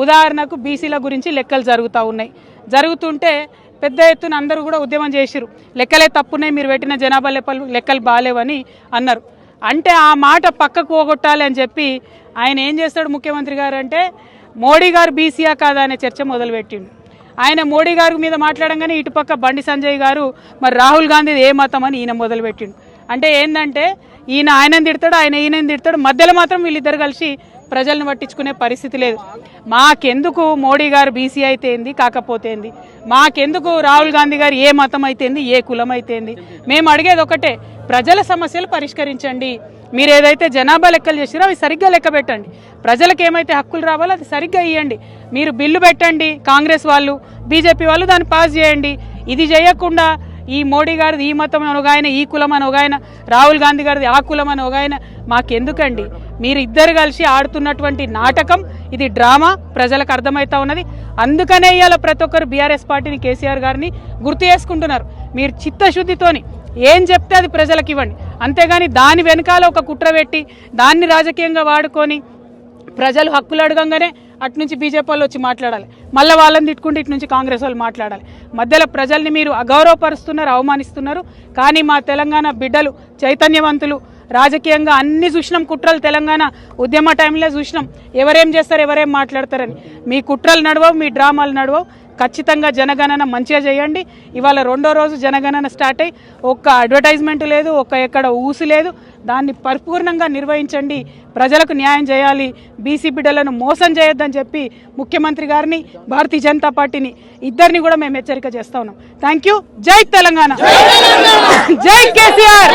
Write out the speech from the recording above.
ఉదాహరణకు బీసీల గురించి లెక్కలు జరుగుతుంటే పెద్ద ఎత్తున అందరూ కూడా ఉద్యమం చేసిరు. లెక్కలే తప్పున్నాయి, మీరు పెట్టిన జనాభా లెక్కలు బాగాలేవని అన్నారు. అంటే ఆ మాట పక్కకు పోగొట్టాలి అని చెప్పి ఆయన ఏం చేస్తాడు ముఖ్యమంత్రి గారు అంటే, మోడీ గారు బీసీయా కాదా అనే చర్చ మొదలుపెట్టిండు. ఆయన మోడీ గారి మీద మాట్లాడంగానే ఇటుపక్క బండి సంజయ్ గారు మరి రాహుల్ గాంధీ ఏ మతం అని ఈయన మొదలుపెట్టిండు. అంటే ఏంటంటే ఈయన ఆయనని తిడతాడు, ఆయన ఈయనని తిడతాడు, మధ్యలో మాత్రం వీళ్ళిద్దరు కలిసి ప్రజలను పట్టించుకునే పరిస్థితి లేదు. మాకెందుకు మోడీ గారు బీసీ అయితే ఏంది, కాకపోతే ఏంది, మాకెందుకు రాహుల్ గాంధీ గారు ఏ మతం అయితేంది, ఏ కులం అయితేంది, మేము అడిగేది ఒకటే, ప్రజల సమస్యలు పరిష్కరించండి. మీరు ఏదైతే జనాభా లెక్కలు చేసిరో అవి సరిగ్గా లెక్క పెట్టండి. ప్రజలకు ఏమైతే హక్కులు రావాలో అది సరిగ్గా ఇవ్వండి. మీరు బిల్లు పెట్టండి, కాంగ్రెస్ వాళ్ళు బీజేపీ వాళ్ళు దాన్ని పాస్ చేయండి. ఇది చేయకుండా ఈ మోడీ గారిది ఈ మతం అని ఒక ఆయన, ఈ కులం అని ఒక ఆయన, రాహుల్ గాంధీ గారిది ఆ కులం అని ఒక ఆయన, మాకెందుకండి? మీరు ఇద్దరు కలిసి ఆడుతున్నటువంటి నాటకం ఇది, డ్రామా ప్రజలకు అర్థమవుతా ఉన్నది. అందుకనే ఇవాళ ప్రతి ఒక్కరు బీఆర్ఎస్ పార్టీని, కేసీఆర్ గారిని గుర్తు చేసుకుంటున్నారు. మీరు చిత్తశుద్ధితోని ఏం చెప్తే అది ప్రజలకు ఇవ్వండి, అంతేగాని దాని వెనకాల ఒక కుట్ర పెట్టి దాన్ని రాజకీయంగా వాడుకొని ప్రజలు హక్కులు అడగంగానే అటు నుంచి బీజేపీ వాళ్ళు వచ్చి మాట్లాడాలి, మళ్ళీ వాళ్ళని తిట్టుకుంటే ఇటు నుంచి కాంగ్రెస్ వాళ్ళు మాట్లాడాలి. మధ్యలో ప్రజల్ని మీరు అగౌరవపరుస్తున్నారు, అవమానిస్తున్నారు. కానీ మా తెలంగాణ బిడ్డలు చైతన్యవంతులు, రాజకీయంగా అన్ని చూసినాం కుట్రలు. తెలంగాణ ఉద్యమ టైంలో చూసినాం ఎవరేం చేస్తారు, ఎవరేం మాట్లాడతారని. మీ కుట్రలు నడవవు, మీ డ్రామాలు నడవవు. ఖచ్చితంగా జనగణన మంచిగా చేయండి. ఇవాళ రెండో రోజు జనగణన స్టార్ట్ అయ్యి ఒక్క అడ్వర్టైజ్మెంట్ లేదు, ఎక్కడ ఊసు లేదు. దాన్ని పరిపూర్ణంగా నిర్వహించండి, ప్రజలకు న్యాయం చేయాలి, బీసీ బిడ్డలను మోసం చేయొద్దని చెప్పి ముఖ్యమంత్రి గారిని, భారతీయ జనతా పార్టీని ఇద్దరిని కూడా మేము హెచ్చరిక చేస్తా ఉన్నాం. Thank you. జై తెలంగాణ, జై కేసీఆర్.